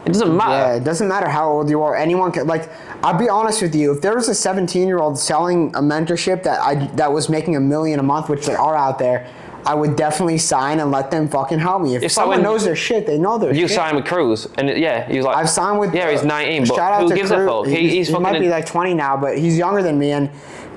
Speaker 1: It doesn't matter.
Speaker 2: Yeah, it doesn't matter how old you are. Anyone can, like, I'll be honest with you. If there was a 17-year-old selling a mentorship that was making $1 million a month, which they are out there, I would definitely sign and let them fucking help me. If
Speaker 1: It's like
Speaker 2: someone
Speaker 1: when
Speaker 2: knows their shit, they know their
Speaker 1: You
Speaker 2: shit.
Speaker 1: signed with Cruz, and he was like,
Speaker 2: I've signed with.
Speaker 1: yeah, he's 19, but
Speaker 2: shout out
Speaker 1: who
Speaker 2: to
Speaker 1: gives a
Speaker 2: Cruz.
Speaker 1: fuck? He's
Speaker 2: he
Speaker 1: fucking.
Speaker 2: might be like 20 now, but he's younger than me, and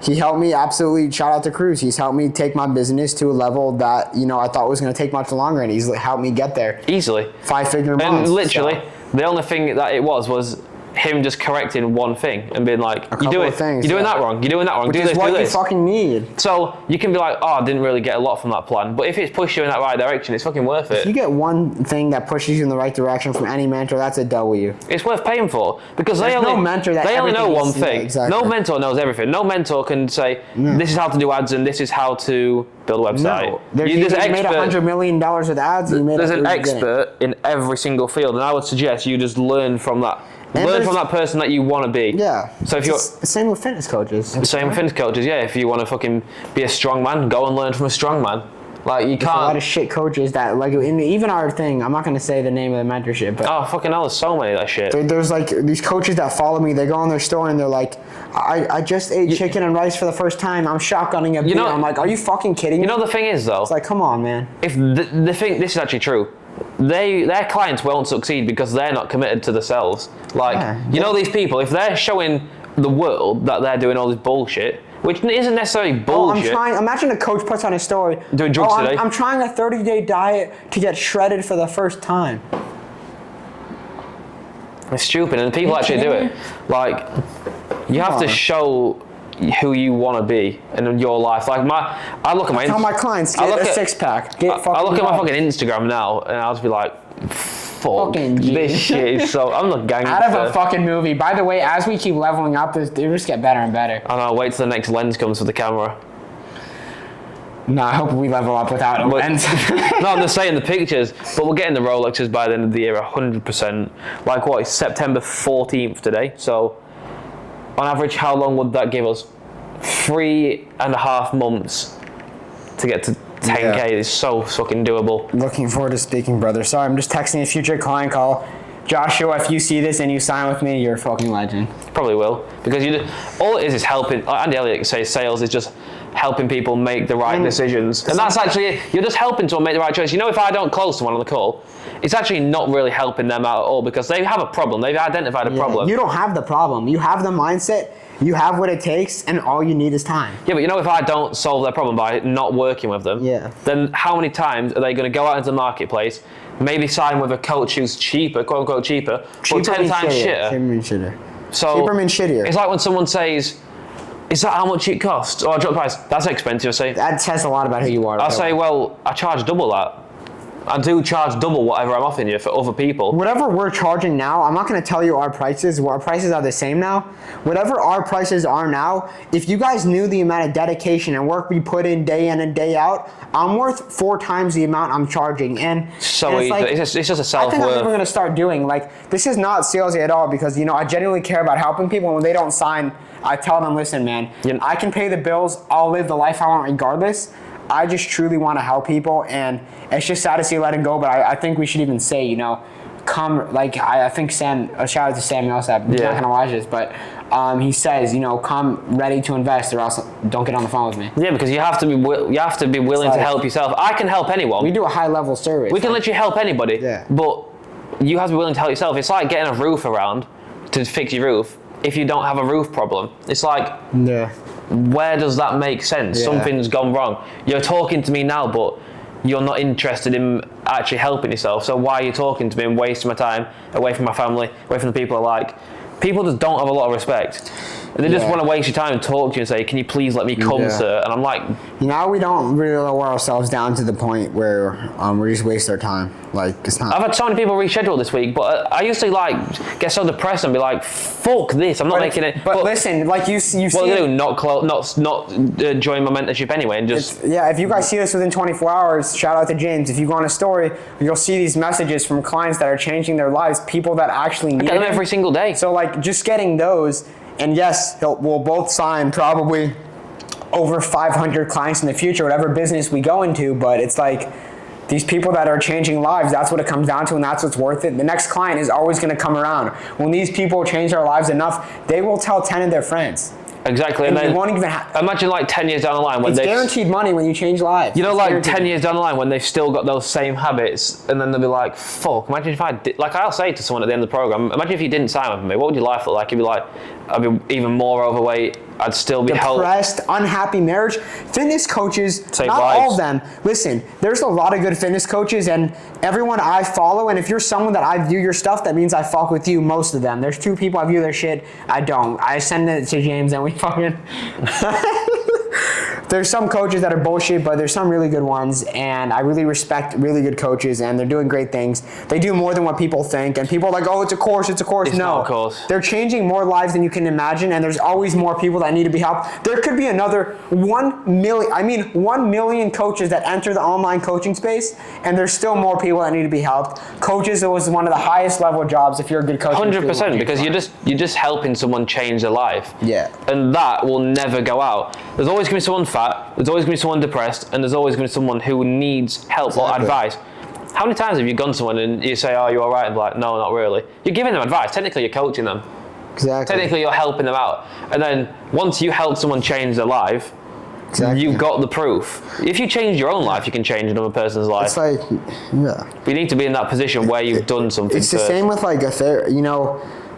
Speaker 2: he helped me absolutely. Shout out to Cruz. He's helped me take my business to a level that I thought was going to take much longer, and he's helped me get there.
Speaker 1: easily.
Speaker 2: 5-figure months.
Speaker 1: And literally,
Speaker 2: so.
Speaker 1: the only thing that it was him just correcting one thing and being like,
Speaker 2: couple of things,
Speaker 1: you're doing
Speaker 2: yeah.
Speaker 1: that wrong, you're doing that wrong,
Speaker 2: Which
Speaker 1: do
Speaker 2: is
Speaker 1: this,
Speaker 2: what
Speaker 1: do
Speaker 2: you
Speaker 1: this.
Speaker 2: fucking need.
Speaker 1: So you can be like, oh, I didn't really get a lot from that plan, but if it's pushed you in that right direction, it's fucking worth
Speaker 2: If you
Speaker 1: it.
Speaker 2: get one thing that pushes you in the right direction from any mentor, that's a W.
Speaker 1: It's worth paying for because they
Speaker 2: There's
Speaker 1: only
Speaker 2: no mentor that
Speaker 1: they only know
Speaker 2: everything
Speaker 1: one
Speaker 2: is- yeah,
Speaker 1: thing.
Speaker 2: exactly.
Speaker 1: No mentor knows everything. No mentor can say this is how to do ads and this is how to build a website.
Speaker 2: No, there's
Speaker 1: You-
Speaker 2: you made $100 million with ads. And you made
Speaker 1: There's an
Speaker 2: you didn't.
Speaker 1: expert in every single field, and I would suggest you just learn from that.
Speaker 2: And
Speaker 1: Learn
Speaker 2: there's-
Speaker 1: from that person that you want to be.
Speaker 2: Yeah.
Speaker 1: So if you're
Speaker 2: It's the same with fitness coaches.
Speaker 1: same with fitness coaches, yeah. If you want to fucking be a strong man, go and learn from a strong man. Like you
Speaker 2: There's a lot
Speaker 1: can't.
Speaker 2: of shit coaches that even our thing. I'm not gonna say the name of the mentorship, but
Speaker 1: Oh fucking hell! There's so many of that shit.
Speaker 2: there's like these coaches that follow me. They go on their story and they're like, I just ate chicken and rice for the first time. I'm shotgunning a beer.
Speaker 1: know-
Speaker 2: I'm like, are you fucking kidding me?
Speaker 1: You know the thing is though,
Speaker 2: It's like, come on, man.
Speaker 1: if the thing, this is actually true. Their clients won't succeed because they're not committed to themselves. Like
Speaker 2: Yeah.
Speaker 1: you know these people, if they're showing the world that they're doing all this bullshit, which isn't necessarily
Speaker 2: Oh, I'm
Speaker 1: bullshit.
Speaker 2: trying. Imagine a coach puts on his story.
Speaker 1: Doing drugs
Speaker 2: oh,
Speaker 1: today."
Speaker 2: I'm trying a 30-day diet to get shredded for the first time.
Speaker 1: It's stupid, and people
Speaker 2: You
Speaker 1: actually do
Speaker 2: kidding
Speaker 1: it. Like, you have to
Speaker 2: on.
Speaker 1: show who you want to be in your life. Like I look at my.
Speaker 2: Tell my clients,
Speaker 1: I
Speaker 2: get
Speaker 1: look
Speaker 2: a
Speaker 1: at-
Speaker 2: six-pack.
Speaker 1: I look at my fucking Instagram now, and I'll just be like, "Fuck,
Speaker 2: Fucking G.
Speaker 1: this shit is so." I'm not gangster.
Speaker 2: Out of a fucking movie. By the way, as we keep leveling up, they just get better and better.
Speaker 1: I know. Wait till the next lens comes for the camera.
Speaker 2: No, I hope we level up without a
Speaker 1: But-
Speaker 2: lens.
Speaker 1: No, I'm just saying the pictures, but we're getting the Rolexes by the end of the year, 100%. Like what? It's September 14th today. So, on average, how long would that give us? 3.5 months to get to 10K.
Speaker 2: Yeah.
Speaker 1: It's so fucking doable.
Speaker 2: Looking forward to speaking, brother. Sorry, I'm just texting a future client call. Joshua, if you see this and you sign with me, you're a fucking legend.
Speaker 1: Probably will, because all it is helping. Like Andy Elliott says, sales is just helping people make the right decisions, and that's actually it. You're just helping someone make the right choice. You know, if I don't close someone on the call, it's actually not really helping them out at all because they have a problem. They've identified a problem.
Speaker 2: You don't have the problem. You have the mindset. You have what it takes, and all you need is time.
Speaker 1: Yeah, but you know, if I don't solve their problem by not working with them,
Speaker 2: Yeah.
Speaker 1: then how many times are they going to go out into the marketplace, maybe sign with a coach who's cheaper, quote unquote cheaper, or 10
Speaker 2: means
Speaker 1: times
Speaker 2: shittier.
Speaker 1: shitter?
Speaker 2: Cheaper means shitter.
Speaker 1: So
Speaker 2: Cheaper means shittier.
Speaker 1: It's like when someone says, "Is that how much it costs?" Or I drop the price. That's expensive. I say,
Speaker 2: That says a lot about who you are.
Speaker 1: I'll say, well, I charge double that. I do charge double whatever I'm offering you for other people.
Speaker 2: whatever we're charging now, I'm not going to tell you our prices. Our prices are the same now. Whatever our prices are now, if you guys knew the amount of dedication and work we put in day in and day out, I'm worth 4 times the amount I'm charging. And
Speaker 1: So
Speaker 2: and
Speaker 1: easy. It's just a
Speaker 2: I think I'm
Speaker 1: self-worth.
Speaker 2: never going to start doing, like, this is not salesy at all because, I genuinely care about helping people. And when they don't sign, I tell them, listen, man, I can pay the bills. I'll live the life I want regardless. I just truly want to help people, and it's just sad to see letting go, but I think we should even say, come, like, I think Sam, a shout out to Sam Millsap, he's
Speaker 1: Yeah.
Speaker 2: not going to watch this, but he says, come ready to invest or else don't get on the phone with me.
Speaker 1: Yeah, because you have to be willing to
Speaker 2: like-
Speaker 1: help yourself. I can help anyone.
Speaker 2: We do a high level service.
Speaker 1: We can literally help anybody.
Speaker 2: Yeah.
Speaker 1: But you have to be willing to help yourself. It's like getting a roof around to fix your roof if you don't have a roof problem. It's like,
Speaker 2: Yeah.
Speaker 1: where does that make sense?
Speaker 2: Yeah.
Speaker 1: Something's gone wrong. You're talking to me now, but you're not interested in actually helping yourself. So why are you talking to me and wasting my time away from my family, away from the people I like? people just don't have a lot of respect. They just
Speaker 2: Yeah.
Speaker 1: want to waste your time and talk to you and say, "Can you please let me come,
Speaker 2: Yeah.
Speaker 1: sir?" And I'm like,
Speaker 2: Now we don't really lower ourselves down to the point where we just waste our time. Like, it's not.
Speaker 1: I've had so many people reschedule this week, but I used to like get so depressed and be like, "Fuck this! I'm not making it."
Speaker 2: But listen, like you
Speaker 1: what
Speaker 2: see.
Speaker 1: do I do? Not join my mentorship anyway, and just
Speaker 2: Yeah, if you guys see this within 24 hours, shout out to James. If you go on a story, you'll see these messages from clients that are changing their lives, people that actually need
Speaker 1: get them
Speaker 2: it.
Speaker 1: every single day.
Speaker 2: So like just getting those, and yes, we'll both sign probably over 500 clients in the future, whatever business we go into, but it's like these people that are changing lives, that's what it comes down to, and that's what's worth it. The next client is always going to come around. When these people change their lives enough, they will tell 10 of their friends.
Speaker 1: Exactly,
Speaker 2: And
Speaker 1: and
Speaker 2: you
Speaker 1: then
Speaker 2: won't even
Speaker 1: imagine like 10 years down the line when
Speaker 2: it's
Speaker 1: they
Speaker 2: guaranteed money when you change lives.
Speaker 1: You know,
Speaker 2: It's
Speaker 1: like
Speaker 2: guaranteed.
Speaker 1: 10 years down the line when they've still got those same habits, and then they'll be like, fuck, imagine if I did, like I'll say to someone at the end of the program, imagine if you didn't sign with me, what would your life look like? You'd be like, I'd be even more overweight, I'd still be healthy.
Speaker 2: Depressed, unhappy marriage. Fitness coaches,
Speaker 1: Save
Speaker 2: not
Speaker 1: lives.
Speaker 2: all of them. Listen, there's a lot of good fitness coaches, and everyone I follow, and if you're someone that I view your stuff, that means I fuck with you, most of them. There's 2 people I view their shit, I don't. I send it to James and we fucking... There's some coaches that are bullshit, but there's some really good ones, and I really respect really good coaches, and they're doing great things. They do more than what people think, and people are like, oh, it's a course, it's a course.
Speaker 1: It's
Speaker 2: no,
Speaker 1: not a course.
Speaker 2: They're changing more lives than you can imagine, and there's always more people that need to be helped. There could be another 1 million coaches that enter the online coaching space, and there's still more people that need to be helped. Coaches was one of the highest level jobs if you're a good coach.
Speaker 1: 100%, because you're just helping someone change their life.
Speaker 2: Yeah.
Speaker 1: And that will never go out. There's always going to be someone fat, there's always going to be someone depressed, and there's always going to be someone who needs help or
Speaker 2: Exactly.
Speaker 1: advice. How many times have you gone to someone and you say, oh, you all right? And they're like, no, not really. You're giving them advice. Technically, you're coaching them.
Speaker 2: Exactly.
Speaker 1: Technically, you're helping them out. And then once you help someone change their life,
Speaker 2: Exactly.
Speaker 1: you've got the proof. If you change your own life, you can change another person's life.
Speaker 2: It's like, yeah.
Speaker 1: But you need to be in that position where you've done something
Speaker 2: It's the
Speaker 1: first.
Speaker 2: same with like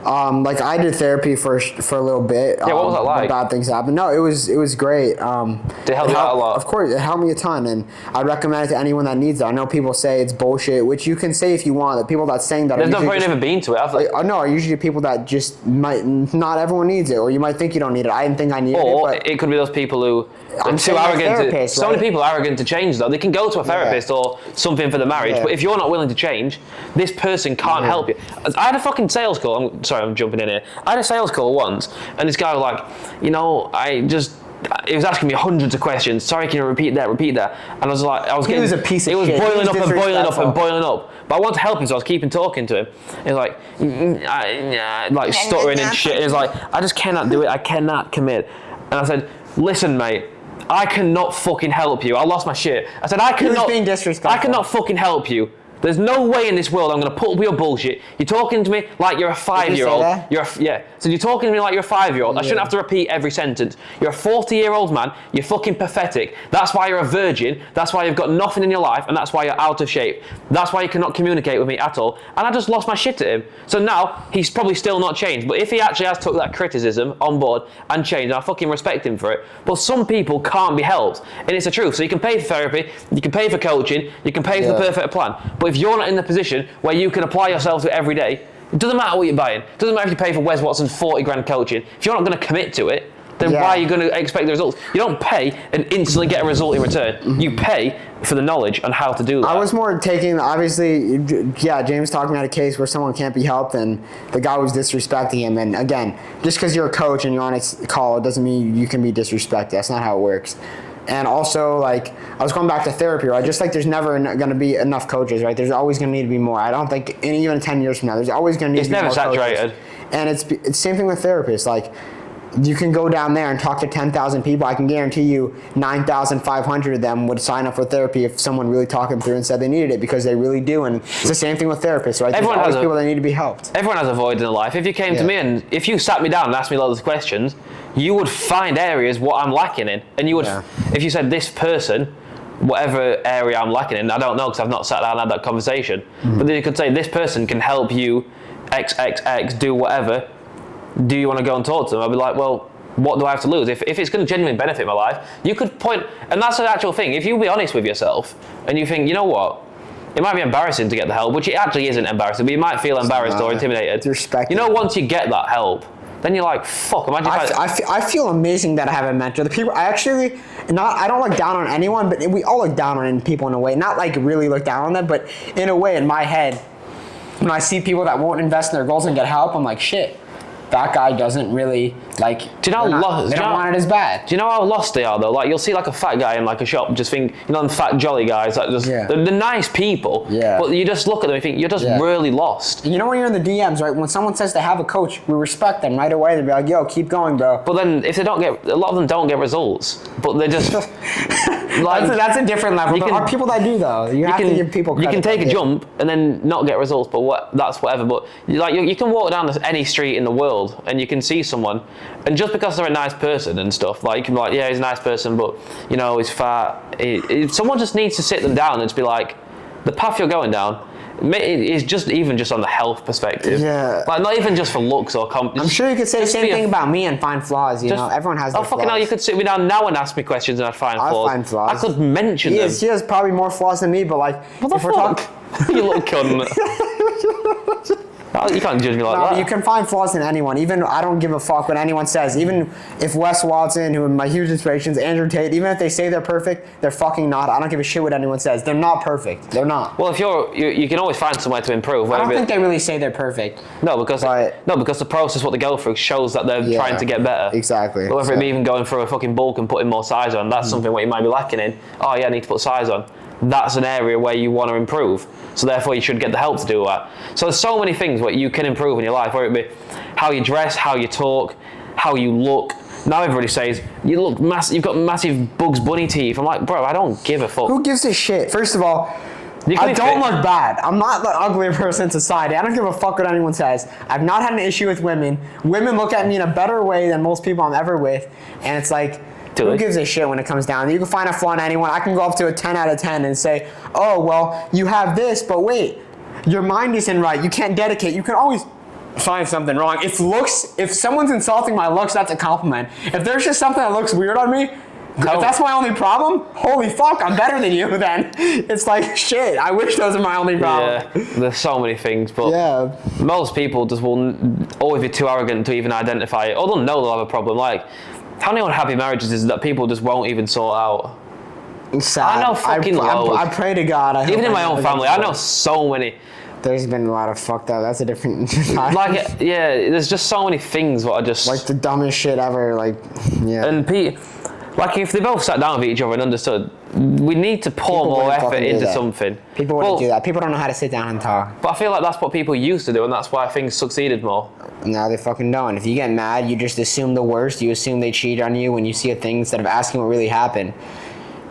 Speaker 2: like I did therapy for a little bit.
Speaker 1: Yeah, what was that like?
Speaker 2: when bad things happened. No, it was great.
Speaker 1: Did it help you out a lot?
Speaker 2: Of course, it helped me a ton, and I'd recommend it to anyone that needs it. I know people say it's bullshit, which you can say if you want. The people that saying that
Speaker 1: There's
Speaker 2: are
Speaker 1: no
Speaker 2: usually
Speaker 1: point never been to it, have they?
Speaker 2: no, are usually people that just might not everyone needs it, or you might think you don't need it. I didn't think I needed
Speaker 1: Or
Speaker 2: it, but
Speaker 1: it could be those people who are
Speaker 2: I'm
Speaker 1: too
Speaker 2: saying like
Speaker 1: arrogant.
Speaker 2: therapists,
Speaker 1: So many
Speaker 2: right?
Speaker 1: people are arrogant to change, though. They can go to a therapist or something for the marriage,
Speaker 2: Yeah.
Speaker 1: but if you're not willing to change, this person can't help you. I had a fucking sales call. I'm jumping in here. I had a sales call once, and this guy was like, he was asking me hundreds of questions. Sorry, can you repeat that? And I was like,
Speaker 2: He was a piece of
Speaker 1: It was
Speaker 2: shit. He
Speaker 1: boiling
Speaker 2: was
Speaker 1: up and boiling up and
Speaker 2: disrespectful.
Speaker 1: boiling up. But I wanted to help him, so I was keeping talking to him. He was like, like stuttering and shit. He was like, I just cannot do it. I cannot commit. And I said, listen, mate. I cannot fucking help you. I lost my shit. I said, I cannot.
Speaker 2: being disrespectful.
Speaker 1: I cannot fucking help you. There's no way in this world I'm going to put up with your bullshit. You're talking to me like you're a 5-year-old.
Speaker 2: that?
Speaker 1: So you're talking to me like you're a 5-year-old. I shouldn't have to repeat every sentence. You're a 40-year-old man. You're fucking pathetic. That's why you're a virgin. That's why you've got nothing in your life, and that's why you're out of shape. That's why you cannot communicate with me at all. And I just lost my shit at him. So now he's probably still not changed. But if he actually has took that criticism on board and changed, I fucking respect him for it. But some people can't be helped, and it's the truth. So you can pay for therapy, you can pay for coaching, you can pay for the perfect plan. But if you're not in the position where you can apply yourself to it every day, it doesn't matter what you're buying. It doesn't matter if you pay for Wes Watson's 40 grand coaching. If you're not going to commit to it, then why are you going to expect the results? You don't pay and instantly get a result in return. You pay for the knowledge on how to do that.
Speaker 2: I was more taking, obviously, James talking about a case where someone can't be helped and the guy was disrespecting him. And again, just because you're a coach and you're on a call, it doesn't mean you can be disrespected. That's not how it works. And also, like, I was going back to therapy, right? Just like there's never going to be enough coaches, right? There's always going to need to be more. I don't think, even 10 years from now, there's always going to need to be more
Speaker 1: It's never saturated.
Speaker 2: coaches. And it's the same thing with therapists. Like, you can go down there and talk to 10,000 people. I can guarantee you 9,500 of them would sign up for therapy if someone really talked them through and said they needed it, because they really do. And it's the same thing with therapists, right?
Speaker 1: Everyone
Speaker 2: There's always
Speaker 1: has
Speaker 2: people that need to be helped.
Speaker 1: Everyone has a void in their life. If you came to
Speaker 2: Yeah.
Speaker 1: me and if you sat me down and asked me loads of questions, you would find areas what I'm lacking in. And you would, if you said this person, whatever area I'm lacking in, I don't know because I've not sat down and had that conversation. But then you could say this person can help you X, do whatever. Do you want to go and talk to them? I'd be like, well, what do I have to lose? If it's going to genuinely benefit my life, you could point, and that's the actual thing. If you be honest with yourself and you think, you know what, it might be embarrassing to get the help, which it actually isn't embarrassing, but you might feel embarrassed or intimidated.
Speaker 2: Respect.
Speaker 1: You know, once you get that help, then you're like, fuck, imagine if
Speaker 2: I feel amazing that I have a mentor. The people, I don't look down on anyone, but we all look down on people in a way. Not like really look down on them, but in a way, in my head, when I see people that won't invest in their goals and get help, I'm like, shit, that guy doesn't really like.
Speaker 1: Do you know
Speaker 2: they don't want it as bad.
Speaker 1: Do you know how lost they are though? Like you'll see like a fat guy in like a shop, just think, you know, them fat jolly guys, like just they're nice people.
Speaker 2: Yeah.
Speaker 1: But you just look at them and think you're just really lost.
Speaker 2: You know when you're in the DMs, right? When someone says they have a coach, we respect them right away. They'd be like, yo, keep going, bro.
Speaker 1: But then if they don't get, a lot of them don't get results. But they just like
Speaker 2: that's a different level. There are people that do though. You have to give people credit.
Speaker 1: You can take a jump and then not get results, but that's whatever. But you can walk down any street in the world and you can see someone, and just because they're a nice person and stuff, like you can be like, yeah, he's a nice person, but you know, he's fat. Someone just needs to sit them down and just be like, the path you're going down is just on the health perspective.
Speaker 2: Yeah.
Speaker 1: Like not even just for looks or
Speaker 2: I'm sure you could say the same thing about me and find flaws. You know, everyone has their flaws.
Speaker 1: Fucking hell, you could sit me down now and ask me questions and I'd find flaws.
Speaker 2: I find flaws.
Speaker 1: I could mention them.
Speaker 2: He has probably more flaws than me, but like,
Speaker 1: What the fuck? You little cunt. You can't judge me like that.
Speaker 2: But you can find flaws in anyone. Even I don't give a fuck what anyone says. Even if Wes Watson, who are my huge inspirations, Andrew Tate, even if they say they're perfect, they're fucking not. I don't give a shit what anyone says. They're not perfect. They're not.
Speaker 1: Well, if you can always find somewhere to improve.
Speaker 2: I don't think they really say they're perfect.
Speaker 1: No, because the process, what they go through, shows that they're trying to get better.
Speaker 2: Exactly.
Speaker 1: Whether it be even going through a fucking bulk and putting more size on, that's something what you might be lacking in. Oh yeah, I need to put size on. That's an area where you want to improve. So therefore you should get the help to do that. So there's so many things what you can improve in your life, whether it be how you dress, how you talk, how you look. Now everybody says, you look massive, you've got massive Bugs Bunny teeth. I'm like, bro, I don't give a fuck.
Speaker 2: Who gives a shit? First of all, I don't look bad. I'm not the uglier person in society. I don't give a fuck what anyone says. I've not had an issue with women. Women look at me in a better way than most people I'm ever with. And it's like, who gives a shit when it comes down? You can find a flaw in anyone. I can go up to a 10 out of 10 and say, oh, well, you have this, but wait, your mind isn't right. You can't dedicate. You can always find something wrong. If someone's insulting my looks, that's a compliment. If there's just something that looks weird on me, if that's my only problem, holy fuck, I'm better than you then. It's like, shit, I wish those were my only problem.
Speaker 1: Yeah, there's so many things, but most people just will always be too arrogant to even identify it, or they'll know they'll have a problem. Like, how many unhappy marriages is that people just won't even sort out?
Speaker 2: Sad.
Speaker 1: I know fucking loads.
Speaker 2: I pray to God.
Speaker 1: Even in my own family, I know so many.
Speaker 2: There's been a lot of fucked up. That's a different.
Speaker 1: Like, yeah, there's just so many things what are just
Speaker 2: like the dumbest shit ever. Like, yeah.
Speaker 1: And like if they both sat down with each other and understood, we need to pour more effort into something.
Speaker 2: People wouldn't do that. People don't know how to sit down and talk.
Speaker 1: But I feel like that's what people used to do, and that's why things succeeded more.
Speaker 2: Now they fucking don't. If you get mad, you just assume the worst. You assume they cheat on you when you see a thing instead of asking what really happened.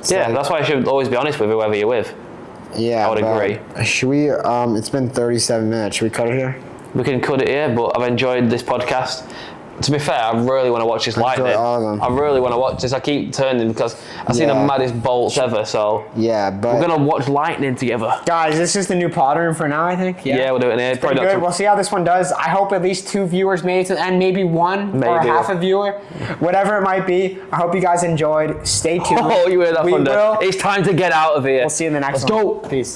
Speaker 1: Yeah, that's why you should always be honest with whoever you're with.
Speaker 2: Yeah,
Speaker 1: I would agree.
Speaker 2: Should we? It's been 37 minutes. Should we cut it here?
Speaker 1: We can cut it here, but I've enjoyed this podcast. To be fair, I really want to watch this lightning. I really want to watch this. I keep turning because I've seen the maddest bolts ever. So
Speaker 2: yeah, but
Speaker 1: we're gonna watch lightning together,
Speaker 2: guys. This is the new pod room for now, I think.
Speaker 1: Yeah, we'll do it in here.
Speaker 2: Probably good. We'll see how this one does. I hope at least 2 viewers made it to the end, maybe one or half a viewer, whatever it might be. I hope you guys enjoyed. Stay tuned.
Speaker 1: Oh, you heard that thunder. It's time to get out of here.
Speaker 2: We'll see you in the next one.
Speaker 1: Let's go.
Speaker 2: Peace.